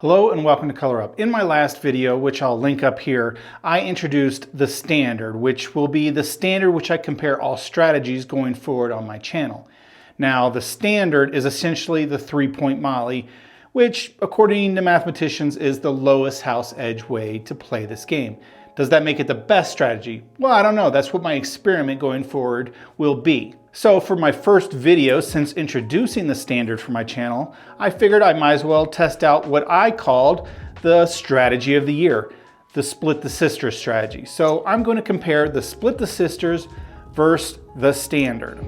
Hello and welcome to Color Up. In my last video, which I'll link up here, I introduced the standard, which will be the standard which I compare all strategies going forward on my channel. Now, the standard is essentially the 3-point Molly, which according to mathematicians is the lowest house edge way to play this game. Does that make it the best strategy? Well, I don't know. That's what my experiment going forward will be. So for my first video since introducing the standard for my channel, I figured I might as well test out what I called the strategy of the year, the split the sisters strategy. So I'm going to compare the split the sisters versus the standard.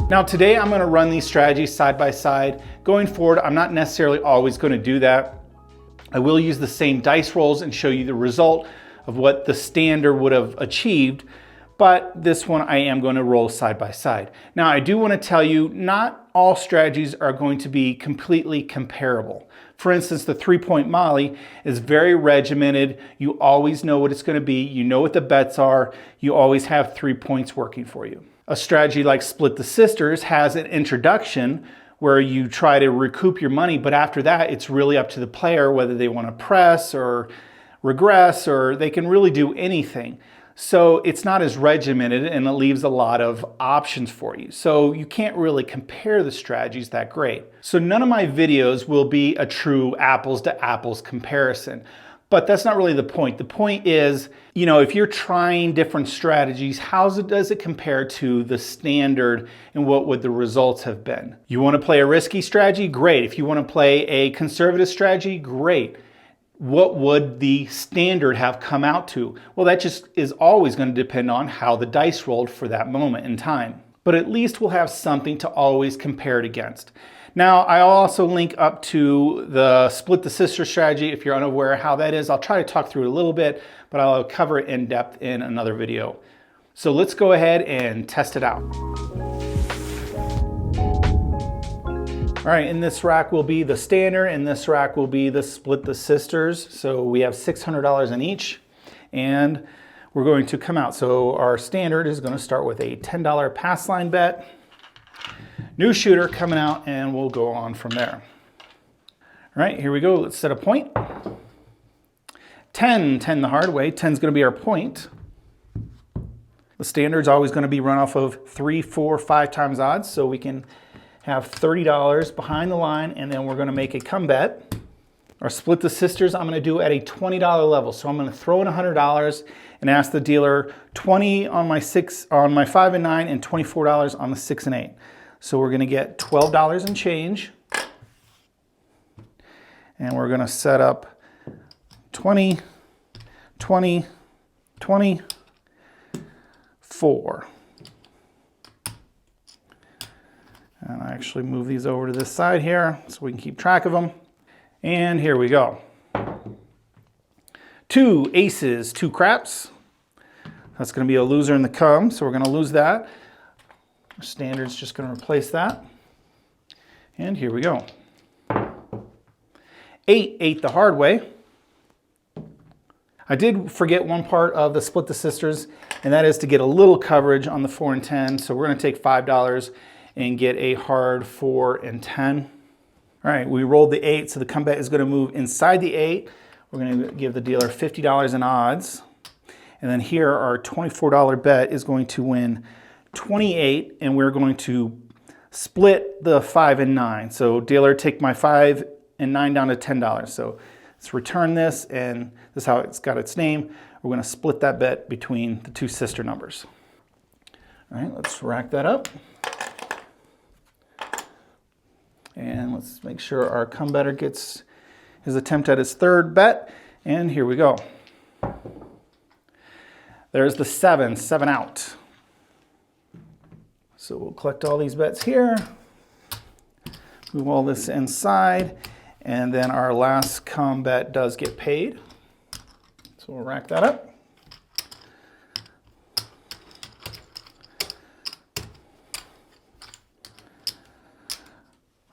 Now today I'm going to run these strategies side by side. Going forward, I'm not necessarily always going to do that. I will use the same dice rolls and show you the result of what the standard would have achieved, but this one I am going to roll side by side. Now I do want to tell you not all strategies are going to be completely comparable. For instance, the 3-point Molly is very regimented. You always know what it's going to be. You know what the bets are. You always have 3 points working for you. A strategy like Split the Sisters has an introduction where you try to recoup your money, but after that, it's really up to the player whether they want to press or regress, or they can really do anything. So it's not as regimented and it leaves a lot of options for you. So you can't really compare the strategies that great. So none of my videos will be a true apples to apples comparison. But that's not really the point. The point is, if you're trying different strategies, does it compare to the standard and what would the results have been? You want to play a risky strategy? Great. If you want to play a conservative strategy? Great. What would the standard have come out to? Well, that just is always going to depend on how the dice rolled for that moment in time. But at least we'll have something to always compare it against. Now, I'll also link up to the Split the Sister strategy if you're unaware how that is. I'll try to talk through it a little bit, but I'll cover it in depth in another video. So let's go ahead and test it out. All right, in this rack will be the standard, and this rack will be the Split the Sisters. So we have $600 in each, and we're going to come out. So our standard is going to start with a $10 pass line bet. New shooter coming out, and we'll go on from there. All right, here we go. Let's set a point. 10 the hard way. 10's going to be our point. The standard's always going to be run off of 3, 4, 5 times odds, so we can have $30 behind the line, and then we're going to make a come bet. Our Split the Sisters, I'm going to do at a $20 level. So I'm going to throw in $100 and ask the dealer 20 on my 5 and 9 and $24 on the 6 and 8. So we're going to get $12 and change. And we're going to set up 20, 20, 20, 4. And I actually move these over to this side here so we can keep track of them. And here we go. 2 aces, 2 craps. That's going to be a loser in the come, so we're going to lose that. Our standard's just going to replace that. And here we go. 8 the hard way. I did forget one part of the Split the Sisters, and that is to get a little coverage on the 4 and 10. So we're going to take $5 and get a hard 4 and 10. All right, we rolled the 8, so the come bet is going to move inside the 8. We're going to give the dealer $50 in odds. And then here, our $24 bet is going to win 28, and we're going to split the 5 and 9. So dealer, take my 5 and 9 down to $10. So let's return this, and this is how it's got its name. We're going to split that bet between the 2 sister numbers. All right, let's rack that up. And let's make sure our come better gets his attempt at his 3rd bet. And here we go. There's the 7 out. So we'll collect all these bets here, move all this inside, and then our last come bet does get paid. So we'll rack that up.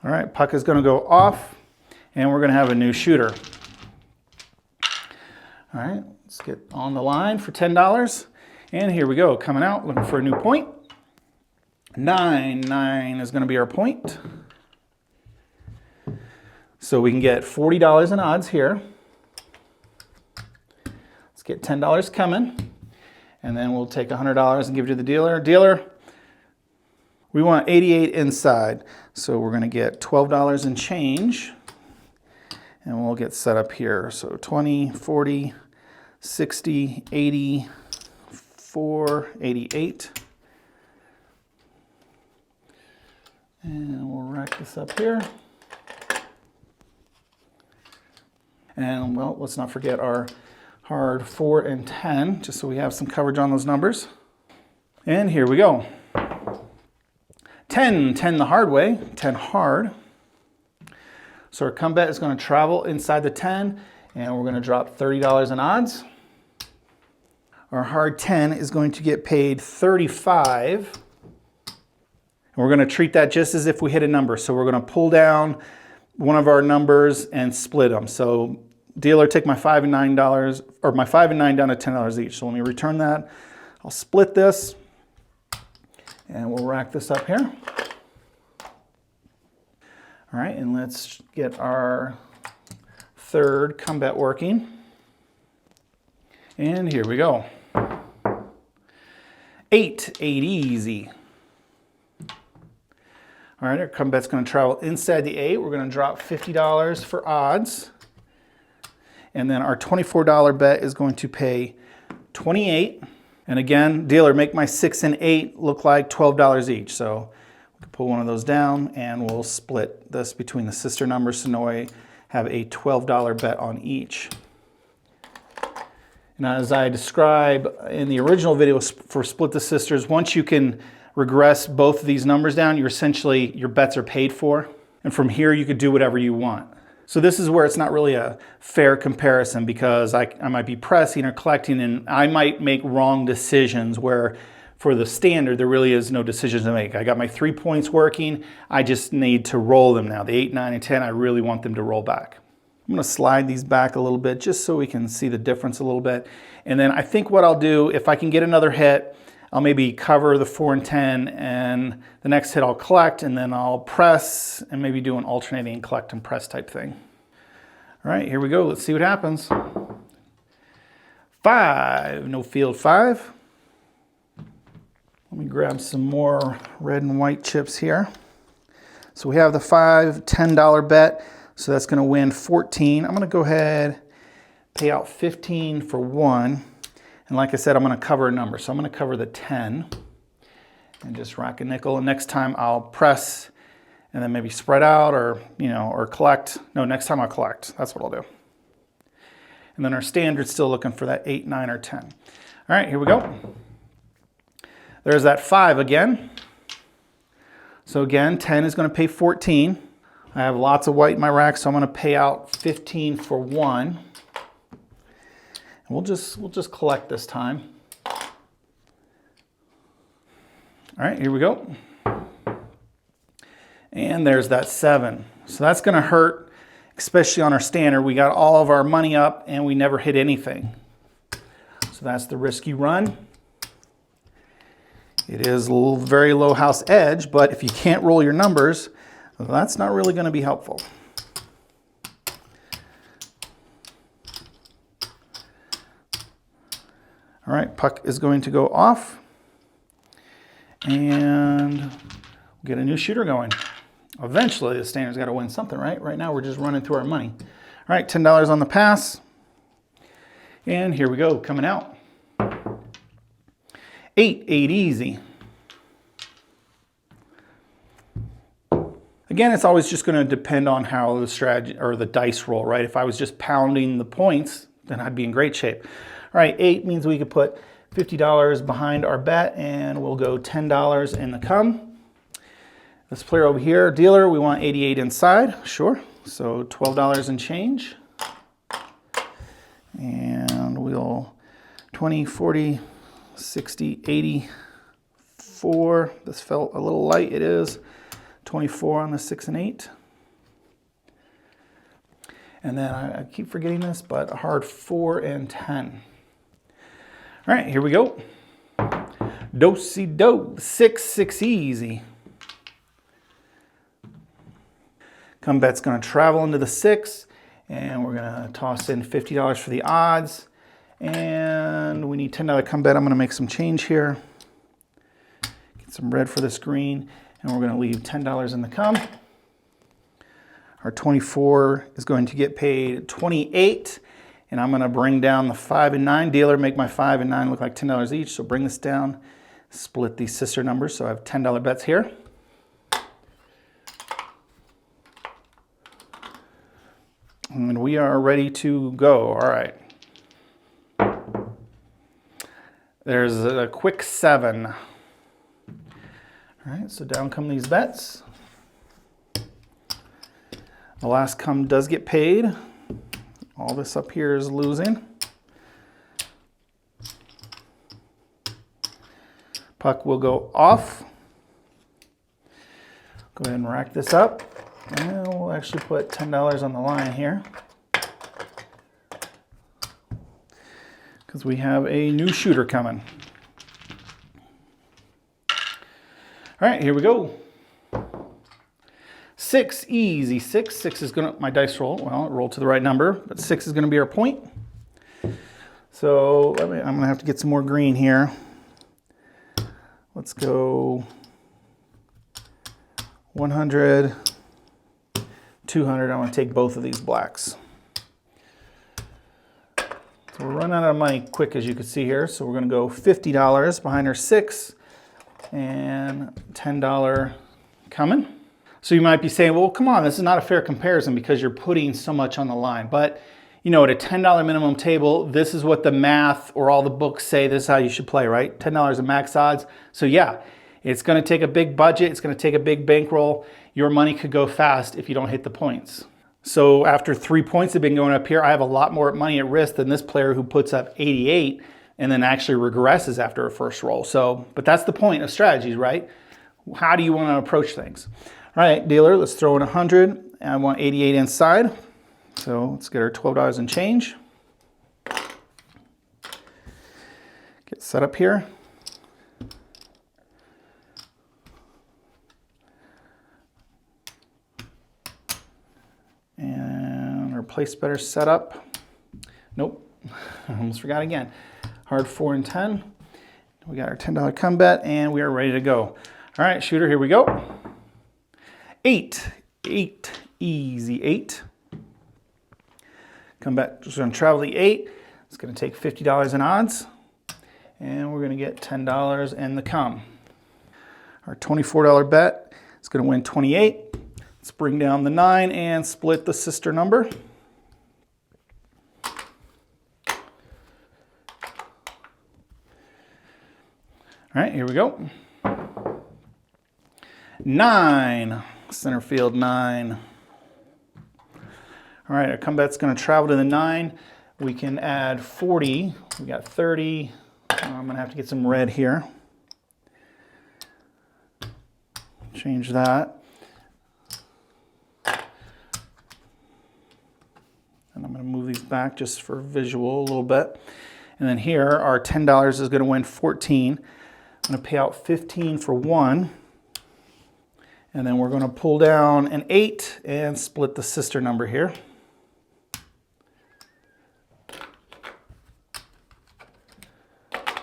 All right, puck is going to go off, and we're going to have a new shooter. All right, let's get on the line for $10. And here we go, coming out, looking for a new point. 9 is going to be our point. So we can get $40 in odds here. Let's get $10 coming. And then we'll take $100 and give it to the dealer. Dealer, we want 88 inside. So we're gonna get $12 and change. And we'll get set up here. So 20, 40, 60, 80, 4, 88. And we'll rack this up here. And well, let's not forget our hard 4 and 10, just so we have some coverage on those numbers. And here we go. 10 the hard way, 10 hard. So our come bet is going to travel inside the 10, and we're going to drop $30 in odds. Our hard 10 is going to get paid 35. And we're going to treat that just as if we hit a number. So we're going to pull down one of our numbers and split them. So dealer, take my $5 and $9, or my $5 and $9 down to $10 each. So let me return that. I'll split this, and we'll rack this up here. All right, and let's get our third come bet working. And here we go. 8 easy. All right, our come bet's going to travel inside the 8. We're going to drop $50 for odds. And then our $24 bet is going to pay 28. And again, dealer, make my 6 and 8 look like $12 each. So we can pull one of those down, and we'll split this between the sister numbers, so now I have a $12 bet on each. And as I describe in the original video for Split the Sisters, once you can regress both of these numbers down, your bets are paid for. And from here, you could do whatever you want. So this is where it's not really a fair comparison, because I might be pressing or collecting, and I might make wrong decisions where for the standard, there really is no decision to make. I got my 3 points working. I just need to roll them now. The 8, 9, and 10, I really want them to roll back. I'm going to slide these back a little bit just so we can see the difference a little bit. And then I think what I'll do, if I can get another hit, I'll maybe cover the 4 and 10, and the next hit I'll collect, and then I'll press and maybe do an alternating collect and press type thing. All right, here we go. Let's see what happens. 5, no field 5. Let me grab some more red and white chips here. So we have the $5, $10 bet. So that's going to win 14. I'm going to go ahead, pay out 15 for 1. And like I said, I'm going to cover a number. So I'm going to cover the 10 and just rack a nickel. And next time I'll press and then maybe spread out, or, or collect. No, next time I'll collect. That's what I'll do. And then our standard's still looking for that 8, 9, or 10. All right, here we go. There's that 5 again. So again, 10 is going to pay 14. I have lots of white in my rack, so I'm going to pay out 15 for 1. And we'll just collect this time. All right, here we go. And there's that 7. So that's going to hurt, especially on our standard. We got all of our money up and we never hit anything. So that's the risk you run. It is a very low house edge, but if you can't roll your numbers, that's not really going to be helpful. All right, puck is going to go off, and we'll get a new shooter going. Eventually, the standard's got to win something, right? Right now, we're just running through our money. All right, $10 on the pass, and here we go, coming out. 8 easy. Again, it's always just going to depend on how the strategy or the dice roll, right? If I was just pounding the points, then I'd be in great shape. All right, 8 means we could put $50 behind our bet, and we'll go $10 in the come. This player over here, dealer, we want 88 inside, sure. So $12 and change. And we'll 20, 40, 60, 84. This felt a little light, it is. 24 on the 6 and 8. And then I keep forgetting this, but a hard 4 and 10. All right, here we go. Do-si-do, 6 easy. Come bet's gonna travel into the 6, and we're gonna toss in $50 for the odds. And we need $10 come bet. I'm gonna make some change here. Get some red for this green, and we're gonna leave $10 in the come. Our 24 is going to get paid 28, and I'm gonna bring down the 5 and 9. Dealer, make my 5 and 9 look like $10 each, so bring this down, split these sister numbers, so I have $10 bets here. And we are ready to go. All right. There's a quick 7. All right, so down come these bets. The last come does get paid. All this up here is losing. Puck will go off. Go ahead and rack this up. And we'll actually put $10 on the line here, because we have a new shooter coming. All right, here we go. 6, easy 6. 6 is gonna, my dice roll, well, it rolled to the right number, but 6 is gonna be our point. So I'm gonna have to get some more green here. Let's go 100. 200, I want to take both of these blacks. So we're running out of money quick, as you can see here. So we're going to go $50 behind our 6 and $10 coming. So you might be saying, well, come on, this is not a fair comparison because you're putting so much on the line. But you know, at a $10 minimum table, this is what the math or all the books say. This is how you should play, right? $10 of max odds. So yeah, it's going to take a big budget. It's going to take a big bankroll. Your money could go fast if you don't hit the points. So after 3 points have been going up here, I have a lot more money at risk than this player who puts up 88 and then actually regresses after a first roll. So, but that's the point of strategies, right? How do you want to approach things? All right, dealer, let's throw in 100. And I want 88 inside. So let's get our $12 and change. Get set up here. And our place better set up. Nope, I almost forgot again. Hard 4 and 10. We got our $10 come bet and we are ready to go. All right, shooter, here we go. 8, easy 8. Come bet, just gonna travel the 8. It's gonna take $50 in odds. And we're gonna get $10 in the come. Our $24 bet is gonna win 28. Let's bring down the 9 and split the sister number. All right, here we go. 9, center field 9. All right, our come bet's gonna travel to the 9. We can add 40, we got 30. I'm gonna have to get some red here. Change that. And I'm going to move these back just for visual a little bit. And then here, our $10 is going to win 14. I'm going to pay out 15 for 1. And then we're going to pull down an 8 and split the sister number here.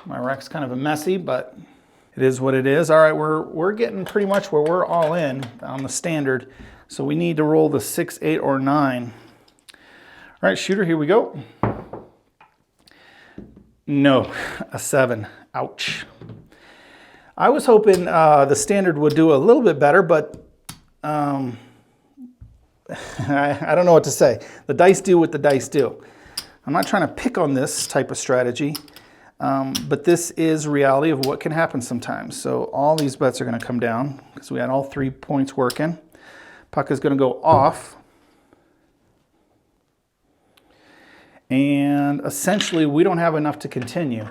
My rack's kind of a messy, but it is what it is. All right, we're getting pretty much where we're all in on the standard. So we need to roll the 6, 8, or 9. All right, shooter, here we go. No, a 7. Ouch. I was hoping the standard would do a little bit better, but I don't know what to say. The dice do what the dice do. I'm not trying to pick on this type of strategy, but this is reality of what can happen sometimes. So all these bets are going to come down because we had all 3 points working. Puck is going to go off. And essentially, we don't have enough to continue.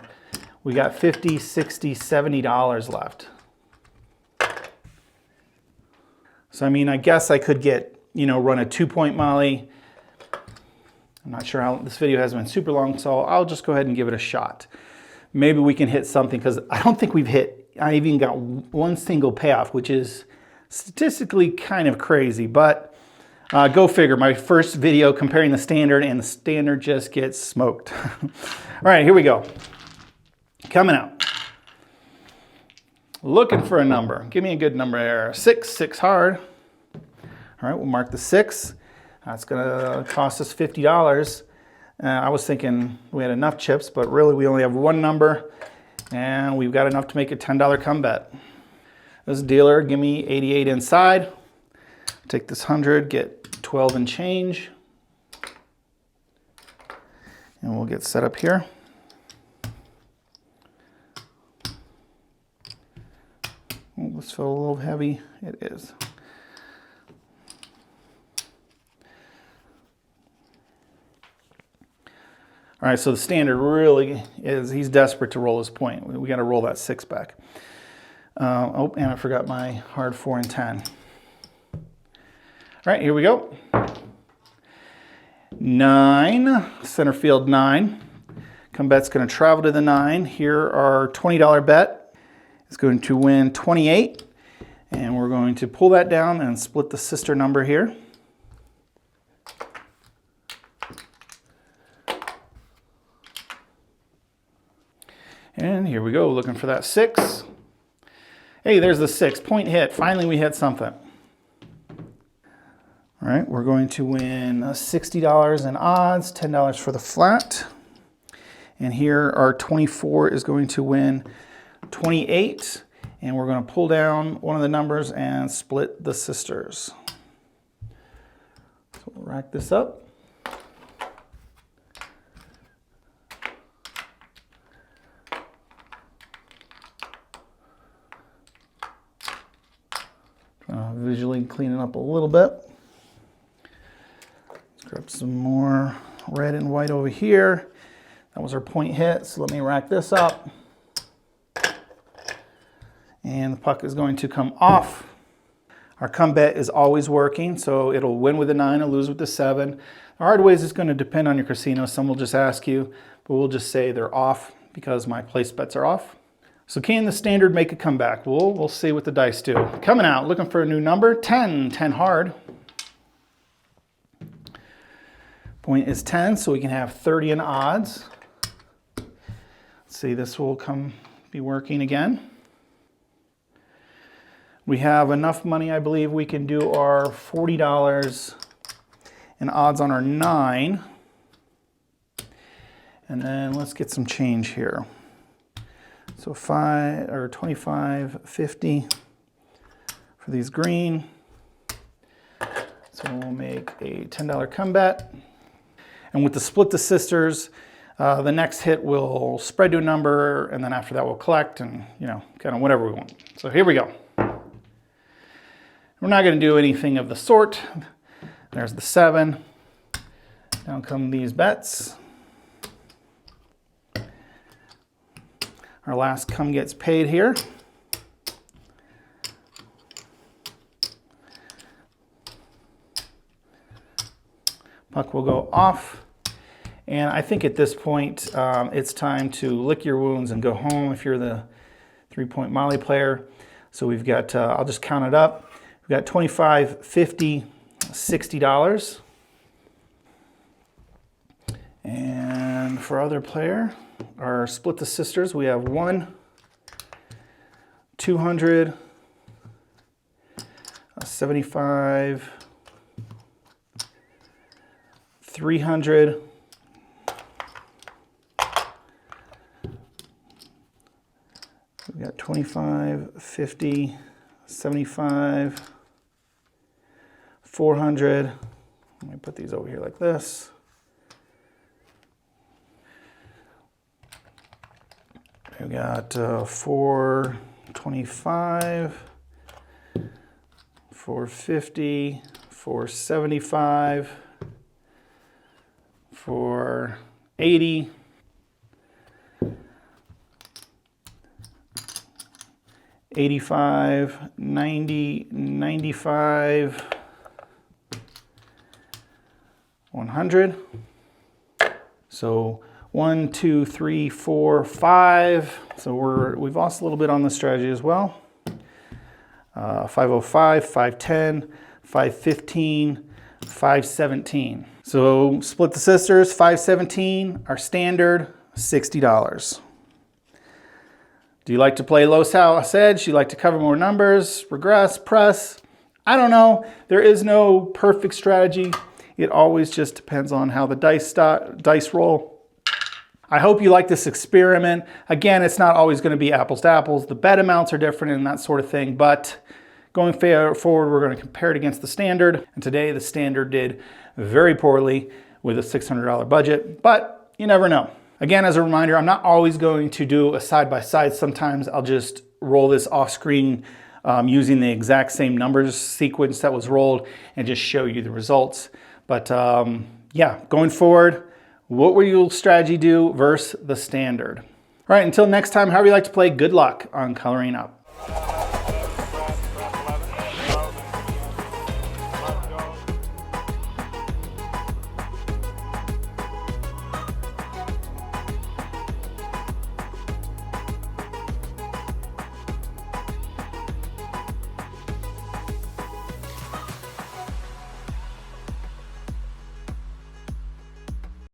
We got $50, $60, $70 left. So, I mean, I guess I could get, run a 2-point molly. I'm not sure how, this video hasn't been super long, so I'll just go ahead and give it a shot. Maybe we can hit something, because I don't think I even got one single payoff, which is statistically kind of crazy, but Go figure, my first video comparing the standard, and the standard just gets smoked. All right, here we go. Coming out. Looking for a number. Give me a good number there. 6 hard. All right, we'll mark the 6. That's gonna cost us $50. I was thinking we had enough chips, but really we only have one number, and we've got enough to make a $10 come bet. This dealer, give me 88 inside. Take this 100, get 12 and change. And we'll get set up here. Oh, this felt a little heavy. It is. All right, so the standard really is, he's desperate to roll his point. We got to roll that 6 back. Oh, and I forgot my hard 4 and 10. All right, here we go. 9, center field 9. Come bet's going to travel to the 9. Here our $20 bet is going to win 28. And we're going to pull that down and split the sister number here. And here we go, looking for that 6. Hey, there's the 6, point hit. Finally we hit something. All right, we're going to win $60 in odds, $10 for the flat. And here our 24 is going to win 28. And we're going to pull down one of the numbers and split the sisters. So we'll rack this up. Visually clean it up a little bit. Let's grab some more red and white over here. That was our point hit, so let me rack this up. And the puck is going to come off. Our come bet is always working, so it'll win with the 9 or lose with the 7. The hard ways is going to depend on your casino. Some will just ask you, but we'll just say they're off because my place bets are off. So can the standard make a comeback? We'll see what the dice do. Coming out, looking for a new number, 10 hard. Point is 10, so we can have 30 in odds. Let's see, this will be working again. We have enough money, I believe we can do our $40 in odds on our 9. And then let's get some change here. So 5 or 25, 50 for these green. So we'll make a $10 come bet. And with the split the sisters, the next hit will spread to a number, and then after that we'll collect and, you know, kind of whatever we want. So here we go. We're not going to do anything of the sort. There's the 7. Down come these bets. Our last come gets paid here. Puck will go off. And I think at this point, it's time to lick your wounds and go home if you're the 3-point Molly player. So we've got, I'll just count it up. We've got $25, $50, $60. And for other player, our split the sisters, we have 1, 200, 75, 300, we got 25, 50, 75, 400. Let me put these over here like this. We got 425, 450, 475, 480, 85, 90, 95, 100. So 1, 2, 3, 4, 5. So we've lost a little bit on the strategy as well. 505, 510, 515, 517. So split the sisters, 517, our standard, $60. Do you like to play low house edge? Do you like to cover more numbers, regress, press? I don't know. There is no perfect strategy. It always just depends on how the dice roll. I hope you like this experiment. Again, it's not always going to be apples to apples. The bet amounts are different and that sort of thing, but going forward, we're going to compare it against the standard. And today the standard did very poorly with a $600 budget, but you never know. Again, as a reminder, I'm not always going to do a side-by-side. Sometimes I'll just roll this off screen using the exact same numbers sequence that was rolled and just show you the results. But yeah, going forward, what will your strategy do versus the standard? All right, until next time, however you like to play, good luck on coloring up.